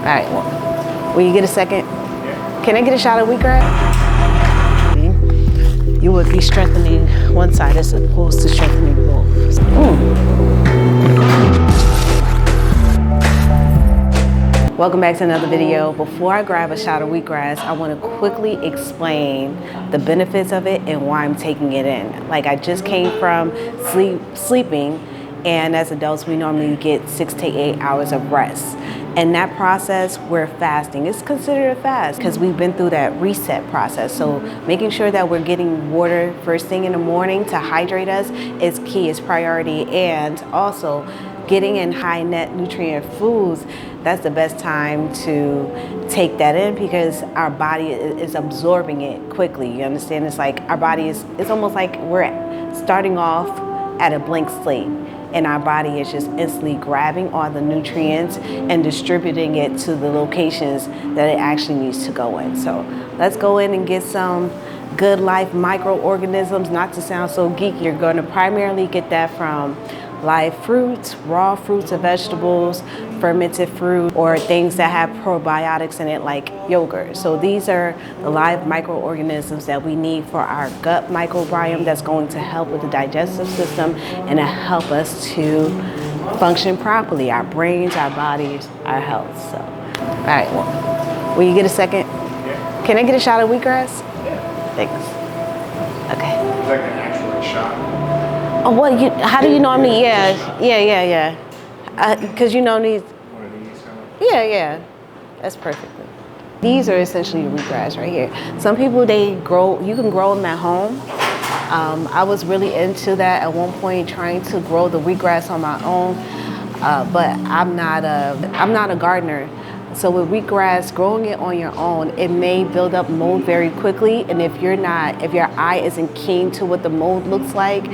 right, well, will you get a second? Can I get a shot of wheatgrass? You would be strengthening one side as opposed to strengthening both. Welcome back to another video. Before I grab a shot of wheatgrass, I want to quickly explain the benefits of it and why I'm taking it in. Like, I just came from sleeping, and as adults, we normally get 6 to 8 hours of rest. In that process, we're fasting. It's considered a fast because we've been through that reset process. So making sure that we're getting water first thing in the morning to hydrate us is key, is priority. And also getting in high net nutrient foods, that's the best time to take that in because our body is absorbing it quickly. You understand? It's like our body it's almost like we're starting off at a blank slate. And our body is just instantly grabbing all the nutrients and distributing it to the locations that it actually needs to go in. So let's go in and get some good life microorganisms. Not to sound so geeky, you're going to primarily get that from live fruits, raw fruits and vegetables, fermented fruit, or things that have probiotics in it like yogurt. So these are the live microorganisms that we need for our gut microbiome that's going to help with the digestive system and to help us to function properly, our brains, our bodies, our health. So, all right, well, will you get a second? Yeah. Can I get a shot of wheatgrass? Yeah. Thanks. Okay. It's like an actual shot. Oh, well, how do you normally, yeah. Because you know these. One of these kind of? Yeah. That's perfect. These are essentially the wheatgrass right here. Some people, you can grow them at home. I was really into that at one point, trying to grow the wheatgrass on my own, but I'm not a gardener. So with wheatgrass, growing it on your own, it may build up mold very quickly. And if your eye isn't keen to what the mold looks like,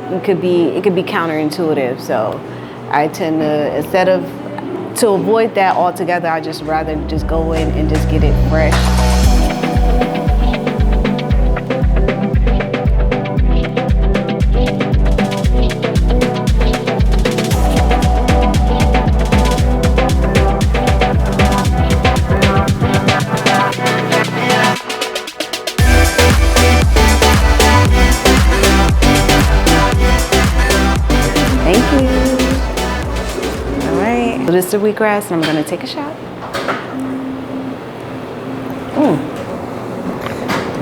it could be counterintuitive. So I tend to avoid that altogether. I just rather just go in and just get it fresh. So this is the wheatgrass, and I'm going to take a shot.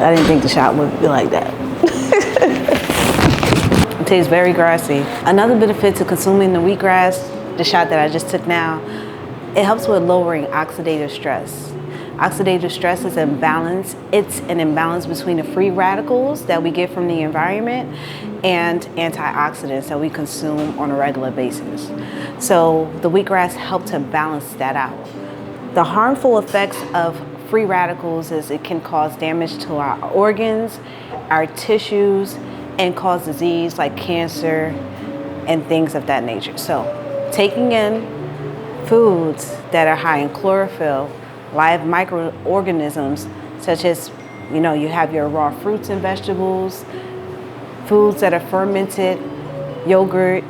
I didn't think the shot would be like that. It tastes very grassy. Another benefit to consuming the wheatgrass, the shot that I just took now, it helps with lowering oxidative stress. Oxidative stress is an imbalance. It's an imbalance between the free radicals that we get from the environment and antioxidants that we consume on a regular basis. So the wheatgrass helps to balance that out. The harmful effects of free radicals is it can cause damage to our organs, our tissues, and cause disease like cancer and things of that nature. So taking in foods that are high in chlorophyll, live microorganisms, such as, you have your raw fruits and vegetables, foods that are fermented, yogurt,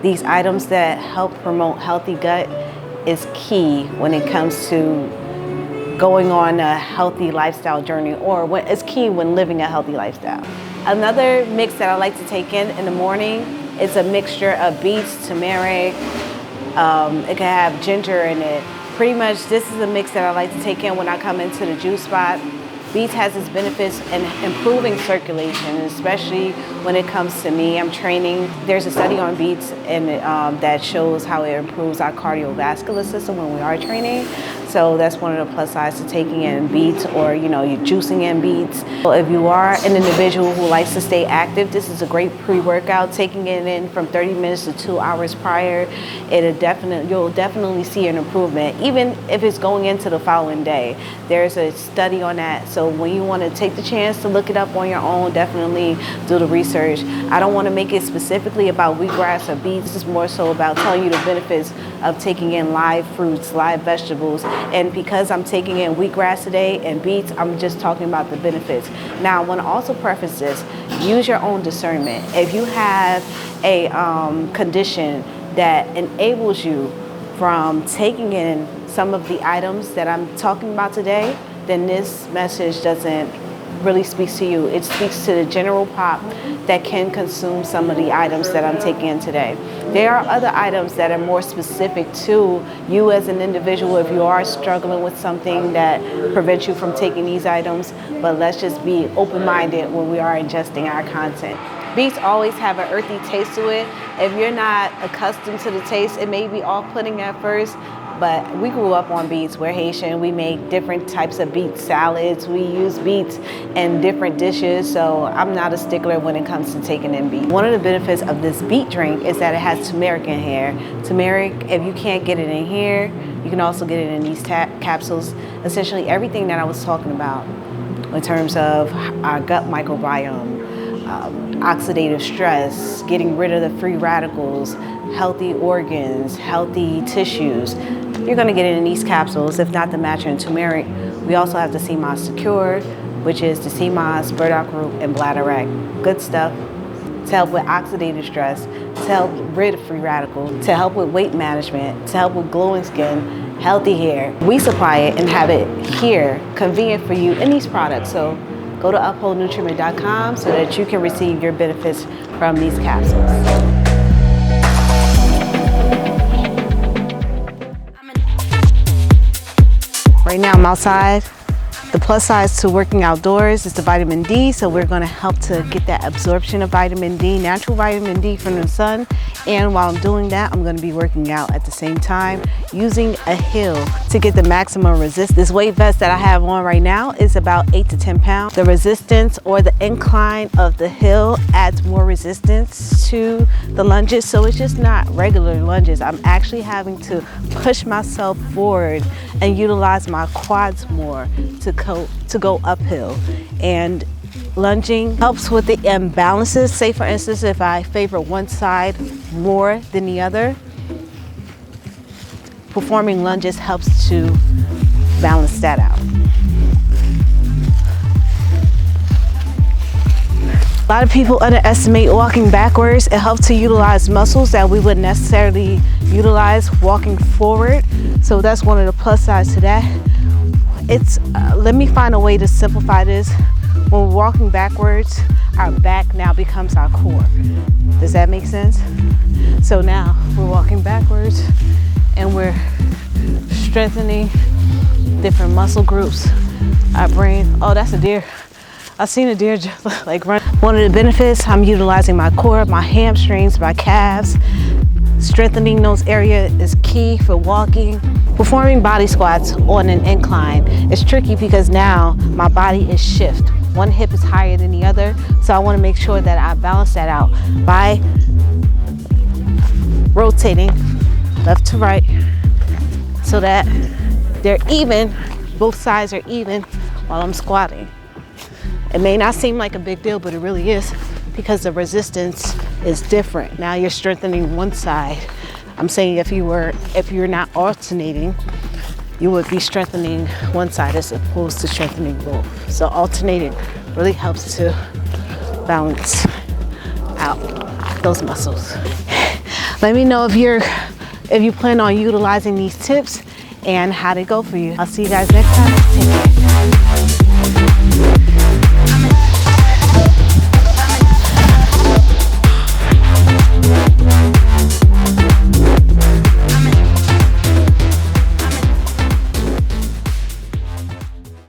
these items that help promote healthy gut is key when it comes to going on a healthy lifestyle journey, or it's key when living a healthy lifestyle. Another mix that I like to take in the morning is a mixture of beets, turmeric, it can have ginger in it. Pretty much this is a mix that I like to take in when I come into the juice spot. Beets has its benefits in improving circulation, especially when it comes to me. I'm training. There's a study on beets and that shows how it improves our cardiovascular system when we are training. So that's one of the plus sides to taking in beets, or you're juicing in beets. So if you are an individual who likes to stay active, this is a great pre-workout. Taking it in from 30 minutes to 2 hours prior, you'll definitely see an improvement, even if it's going into the following day. There's a study on that. So when you want to take the chance to look it up on your own, definitely do the research. I don't want to make it specifically about wheatgrass or beets. This is more so about telling you the benefits of taking in live fruits, live vegetables. And because I'm taking in wheatgrass today and beets, I'm just talking about the benefits. Now, I want to also preface this, use your own discernment. If you have a condition that enables you from taking in some of the items that I'm talking about today, then this message doesn't really speak to you. It speaks to the general pop that can consume some of the items that I'm taking in today. There are other items that are more specific to you as an individual if you are struggling with something that prevents you from taking these items, but let's just be open-minded when we are ingesting our content. Beets always have an earthy taste to it. If you're not accustomed to the taste, it may be off-putting at first, but we grew up on beets. We're Haitian. We make different types of beet salads. We use beets in different dishes, so I'm not a stickler when it comes to taking in beets. One of the benefits of this beet drink is that it has turmeric in here. Turmeric, if you can't get it in here, you can also get it in these capsules. Essentially everything that I was talking about in terms of our gut microbiome, oxidative stress, getting rid of the free radicals, healthy organs, healthy tissues. You're gonna get it in these capsules, if not the matcha and turmeric. We also have the Seamoss Secure, which is the Seamoss, burdock root, and bladderwrack. Good stuff to help with oxidative stress, to help rid of free radicals, to help with weight management, to help with glowing skin, healthy hair. We supply it and have it here, convenient for you in these products. So go to upholdnutriment.com so that you can receive your benefits from these capsules. Right now I'm outside. The plus side to working outdoors is the vitamin D, so we're going to help to get that absorption of vitamin D, natural vitamin D from the sun. And while I'm doing that, I'm going to be working out at the same time using a hill to get the maximum resistance. This weight vest that I have on right now is about 8 to 10 pounds. The resistance or the incline of the hill adds more resistance to the lunges, so it's just not regular lunges. I'm actually having to push myself forward and utilize my quads more to go uphill. And lunging helps with the imbalances. Say for instance, if I favor one side more than the other, performing lunges helps to balance that out. A lot of people underestimate walking backwards. It helps to utilize muscles that we wouldn't necessarily utilize walking forward. So that's one of the plus sides to that. Let me find a way to simplify this. When we're walking backwards, our back now becomes our core. Does that make sense? So now we're walking backwards and we're strengthening different muscle groups. Our brain, oh, that's a deer. I've seen a deer just like run. One of the benefits, I'm utilizing my core, my hamstrings, my calves. Strengthening those areas is key for walking. Performing body squats on an incline is tricky because now my body is shift. One hip is higher than the other, so I want to make sure that I balance that out by rotating left to right so that they're even, both sides are even while I'm squatting. It may not seem like a big deal, but it really is because the resistance is different. Now you're strengthening one side. I'm saying if you're not alternating, you would be strengthening one side as opposed to strengthening both. So alternating really helps to balance out those muscles. Let me know if you plan on utilizing these tips and how they go for you. I'll see you guys next time. Take care.